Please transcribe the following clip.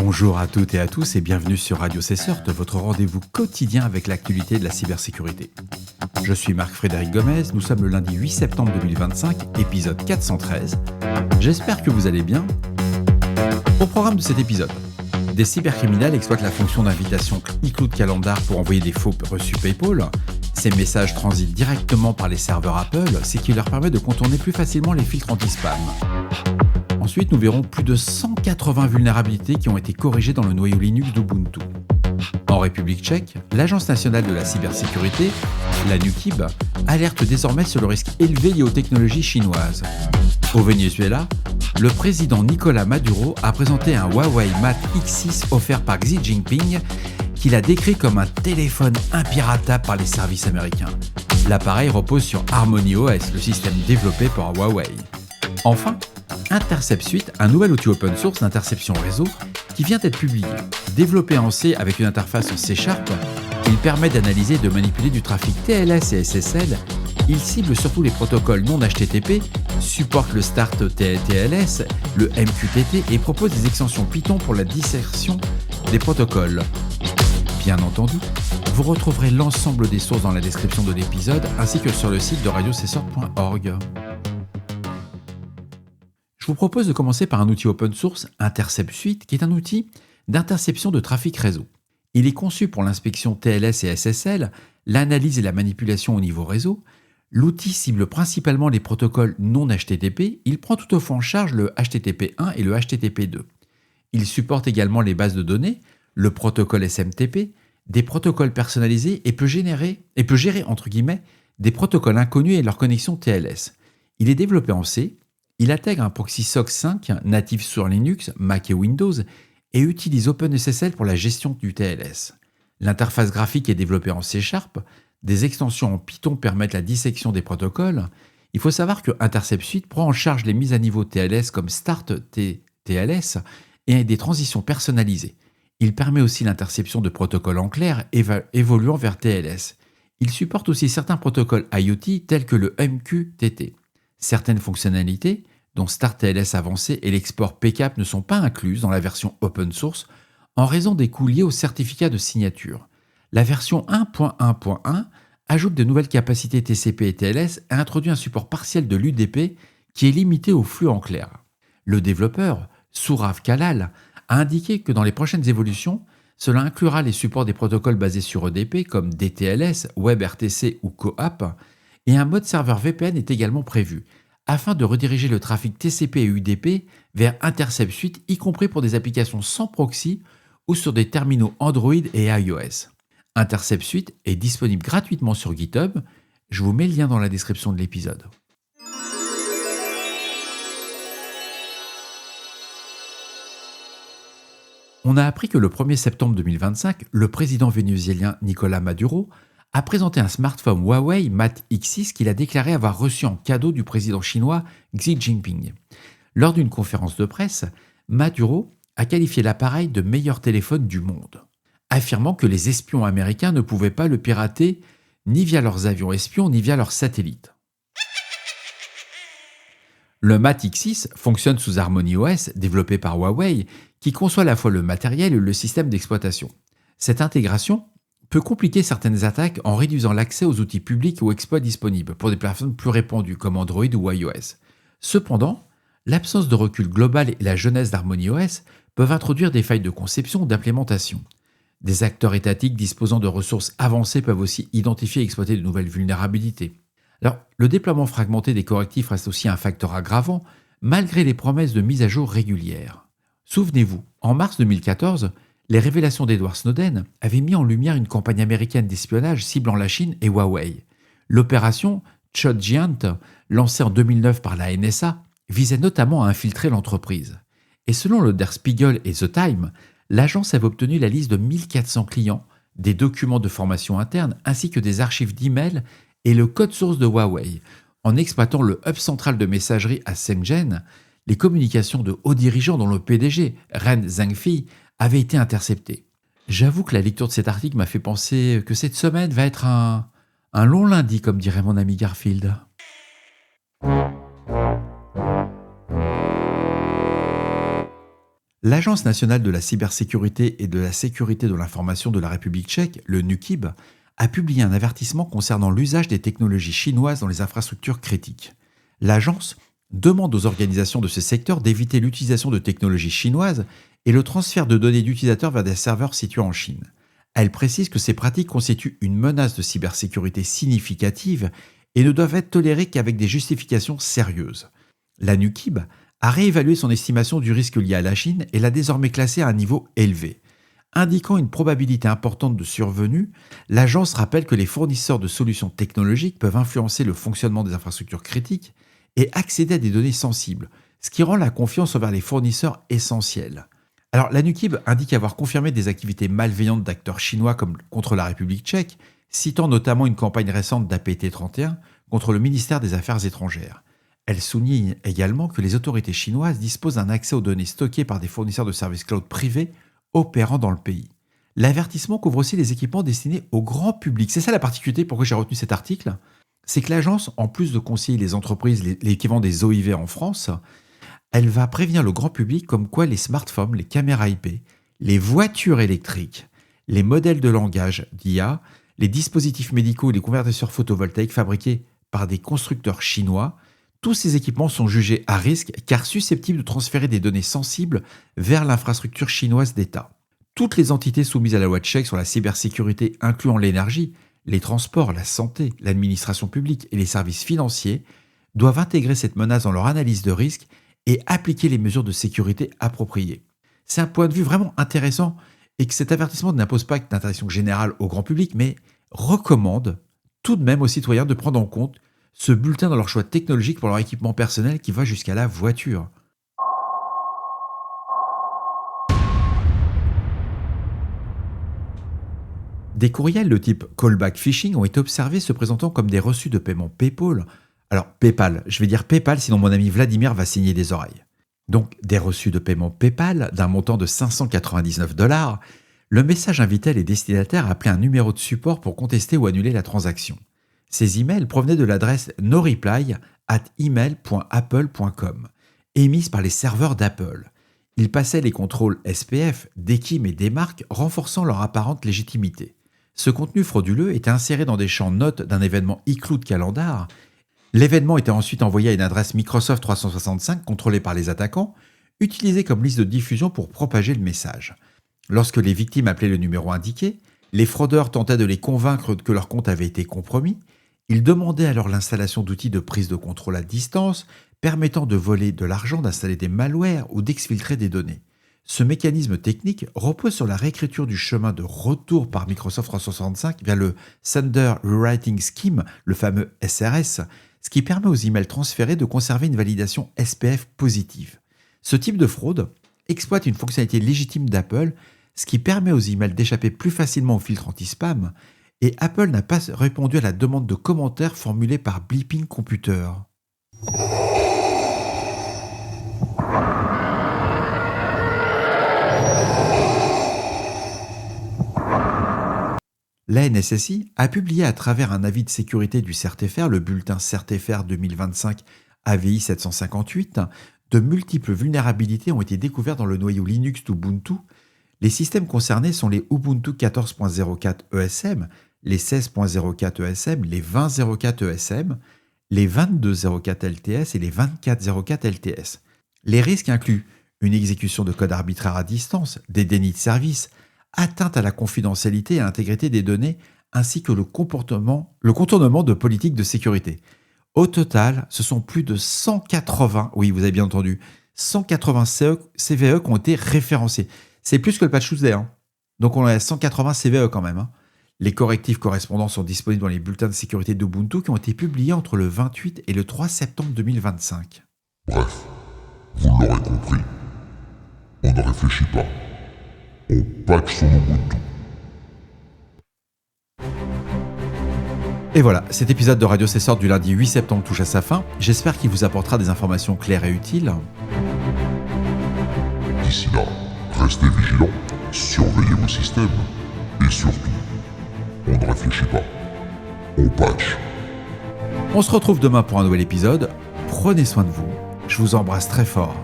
Bonjour à toutes et à tous et bienvenue sur Radio Cesseur, votre rendez-vous quotidien avec l'actualité de la cybersécurité. Je suis Marc-Frédéric Gomez, nous sommes le lundi 8 septembre 2025, épisode 413. J'espère que vous allez bien. Au programme de cet épisode, des cybercriminels exploitent la fonction d'invitation iCloud Calendar pour envoyer des faux reçus PayPal. Ces messages transitent directement par les serveurs Apple, ce qui leur permet de contourner plus facilement les filtres anti-spam. Ensuite, nous verrons plus de 180 vulnérabilités qui ont été corrigées dans le noyau Linux d'Ubuntu. En République tchèque, l'Agence nationale de la cybersécurité, la NUKIB, alerte désormais sur le risque élevé lié aux technologies chinoises. Au Venezuela, le président Nicolás Maduro a présenté un Huawei Mate X6 offert par Xi Jinping qu'il a décrit comme un téléphone impiratable par les services américains. L'appareil repose sur Harmony OS, le système développé par Huawei. Enfin, Intercept Suite, un nouvel outil open source d'interception réseau qui vient d'être publié. Développé en C avec une interface en C#, il permet d'analyser et de manipuler du trafic TLS et SSL. Il cible surtout les protocoles non HTTP, supporte le Start TLS, le MQTT et propose des extensions Python pour la dissertation des protocoles. Bien entendu, vous retrouverez l'ensemble des sources dans la description de l'épisode ainsi que sur le site de radiocesseur.org. Je vous propose de commencer par un outil open source, Intercept Suite, qui est un outil d'interception de trafic réseau. Il est conçu pour l'inspection TLS et SSL, l'analyse et la manipulation au niveau réseau. L'outil cible principalement les protocoles non HTTP, il prend toutefois en charge le HTTP1 et le HTTP2. Il supporte également les bases de données, le protocole SMTP, des protocoles personnalisés et peut gérer entre guillemets des protocoles inconnus et leur connexion TLS. Il est développé en C. Il intègre un proxy SOC 5 natif sur Linux, Mac et Windows et utilise OpenSSL pour la gestion du TLS. L'interface graphique est développée en C#, des extensions en Python permettent la dissection des protocoles. Il faut savoir que Intercept Suite prend en charge les mises à niveau TLS comme Start TLS et des transitions personnalisées. Il permet aussi l'interception de protocoles en clair évoluant vers TLS. Il supporte aussi certains protocoles IoT tels que le MQTT. Certaines fonctionnalités, dont StartTLS avancé et l'export PCAP, ne sont pas incluses dans la version open source en raison des coûts liés au certificat de signature. La version 1.1.1 ajoute de nouvelles capacités TCP et TLS et introduit un support partiel de l'UDP qui est limité au flux en clair. Le développeur, Sourav Kalal, a indiqué que dans les prochaines évolutions, cela inclura les supports des protocoles basés sur EDP comme DTLS, WebRTC ou CoAP, et un mode serveur VPN est également prévu, afin de rediriger le trafic TCP et UDP vers Intercept Suite, y compris pour des applications sans proxy ou sur des terminaux Android et iOS. Intercept Suite est disponible gratuitement sur GitHub. Je vous mets le lien dans la description de l'épisode. On a appris que le 1er septembre 2025, le président vénézuélien Nicolás Maduro a présenté un smartphone Huawei Mate X6 qu'il a déclaré avoir reçu en cadeau du président chinois Xi Jinping. Lors d'une conférence de presse, Maduro a qualifié l'appareil de meilleur téléphone du monde, affirmant que les espions américains ne pouvaient pas le pirater ni via leurs avions espions ni via leurs satellites. Le Mate X6 fonctionne sous Harmony OS, développé par Huawei, qui conçoit à la fois le matériel et le système d'exploitation. Cette intégration peut compliquer certaines attaques en réduisant l'accès aux outils publics ou exploits disponibles pour des plateformes plus répandues comme Android ou iOS. Cependant, l'absence de recul global et la jeunesse d'Harmony OS peuvent introduire des failles de conception ou d'implémentation. Des acteurs étatiques disposant de ressources avancées peuvent aussi identifier et exploiter de nouvelles vulnérabilités. Alors, le déploiement fragmenté des correctifs reste aussi un facteur aggravant, malgré les promesses de mise à jour régulières. Souvenez-vous, en mars 2014, les révélations d'Edward Snowden avaient mis en lumière une campagne américaine d'espionnage ciblant la Chine et Huawei. L'opération Chot Giant, lancée en 2009 par la NSA, visait notamment à infiltrer l'entreprise. Et selon le Der Spiegel et The Time, l'agence avait obtenu la liste de 1400 clients, des documents de formation interne ainsi que des archives d'emails et le code source de Huawei. En exploitant le hub central de messagerie à Shenzhen, les communications de hauts dirigeants dont le PDG, Ren Zhengfei, avaient été interceptées. J'avoue que la lecture de cet article m'a fait penser que cette semaine va être un long lundi, comme dirait mon ami Garfield. L'Agence nationale de la cybersécurité et de la sécurité de l'information de la République tchèque, le NUKIB, a publié un avertissement concernant l'usage des technologies chinoises dans les infrastructures critiques. L'agence demande aux organisations de ce secteur d'éviter l'utilisation de technologies chinoises et le transfert de données d'utilisateurs vers des serveurs situés en Chine. Elle précise que ces pratiques constituent une menace de cybersécurité significative et ne doivent être tolérées qu'avec des justifications sérieuses. La NUKIB a réévalué son estimation du risque lié à la Chine et l'a désormais classé à un niveau élevé. Indiquant une probabilité importante de survenue, l'agence rappelle que les fournisseurs de solutions technologiques peuvent influencer le fonctionnement des infrastructures critiques et accéder à des données sensibles, ce qui rend la confiance envers les fournisseurs essentielle. Alors, la NUKIB indique avoir confirmé des activités malveillantes d'acteurs chinois comme contre la République tchèque, citant notamment une campagne récente d'APT31 contre le ministère des Affaires étrangères. Elle souligne également que les autorités chinoises disposent d'un accès aux données stockées par des fournisseurs de services cloud privés opérant dans le pays. L'avertissement couvre aussi les équipements destinés au grand public. C'est ça la particularité pourquoi j'ai retenu cet article. C'est que l'agence, en plus de conseiller les entreprises, l'équivalent des OIV en France, elle va prévenir le grand public comme quoi les smartphones, les caméras IP, les voitures électriques, les modèles de langage d'IA, les dispositifs médicaux et les convertisseurs photovoltaïques fabriqués par des constructeurs chinois, tous ces équipements sont jugés à risque car susceptibles de transférer des données sensibles vers l'infrastructure chinoise d'État. Toutes les entités soumises à la loi tchèque sur la cybersécurité, incluant l'énergie, les transports, la santé, l'administration publique et les services financiers, doivent intégrer cette menace dans leur analyse de risque et appliquer les mesures de sécurité appropriées. C'est un point de vue vraiment intéressant et que cet avertissement n'impose pas d'interdiction générale au grand public, mais recommande tout de même aux citoyens de prendre en compte ce bulletin dans leur choix technologique pour leur équipement personnel qui va jusqu'à la voiture. Des courriels de type callback phishing ont été observés se présentant comme des reçus de paiement PayPal. Alors PayPal, je vais dire PayPal sinon mon ami Vladimir va saigner des oreilles. Donc des reçus de paiement PayPal d'un montant de $599. Le message invitait les destinataires à appeler un numéro de support pour contester ou annuler la transaction. Ces emails provenaient de l'adresse noreply@email.apple.com, émise par les serveurs d'Apple. Ils passaient les contrôles SPF, d'Ekim et des marques, renforçant leur apparente légitimité. Ce contenu frauduleux était inséré dans des champs notes d'un événement iCloud Calendar. L'événement était ensuite envoyé à une adresse Microsoft 365 contrôlée par les attaquants, utilisée comme liste de diffusion pour propager le message. Lorsque les victimes appelaient le numéro indiqué, les fraudeurs tentaient de les convaincre que leur compte avait été compromis. Ils demandaient alors l'installation d'outils de prise de contrôle à distance, permettant de voler de l'argent, d'installer des malwares ou d'exfiltrer des données. Ce mécanisme technique repose sur la réécriture du chemin de retour par Microsoft 365 via le Sender Rewriting Scheme, le fameux SRS, ce qui permet aux emails transférés de conserver une validation SPF positive. Ce type de fraude exploite une fonctionnalité légitime d'Apple, ce qui permet aux emails d'échapper plus facilement au filtre anti-spam, et Apple n'a pas répondu à la demande de commentaires formulée par Bleeping Computer. La NSSI a publié à travers un avis de sécurité du CERT-FR, le bulletin CERT-FR 2025 AVI 758, de multiples vulnérabilités ont été découvertes dans le noyau Linux d'Ubuntu. Les systèmes concernés sont les Ubuntu 14.04 ESM, les 16.04 ESM, les 20.04 ESM, les 22.04 LTS et les 24.04 LTS. Les risques incluent une exécution de code arbitraire à distance, des dénis de service, atteinte à la confidentialité et à l'intégrité des données, ainsi que le contournement de politiques de sécurité. Au total, ce sont plus de 180, oui vous avez bien entendu, 180 CVE qui ont été référencés. C'est plus que le patch Tuesday, hein. Donc on a 180 CVE quand même. Hein. Les correctifs correspondants sont disponibles dans les bulletins de sécurité d'Ubuntu qui ont été publiés entre le 28 et le 3 septembre 2025. Bref, vous l'aurez compris, on ne réfléchit pas, on patch son Ubuntu. Et voilà, cet épisode de Radio Cessor du lundi 8 septembre touche à sa fin. J'espère qu'il vous apportera des informations claires et utiles. D'ici là, restez vigilants, surveillez vos systèmes, et surtout, on ne réfléchit pas, on patch. On se retrouve demain pour un nouvel épisode. Prenez soin de vous. Je vous embrasse très fort.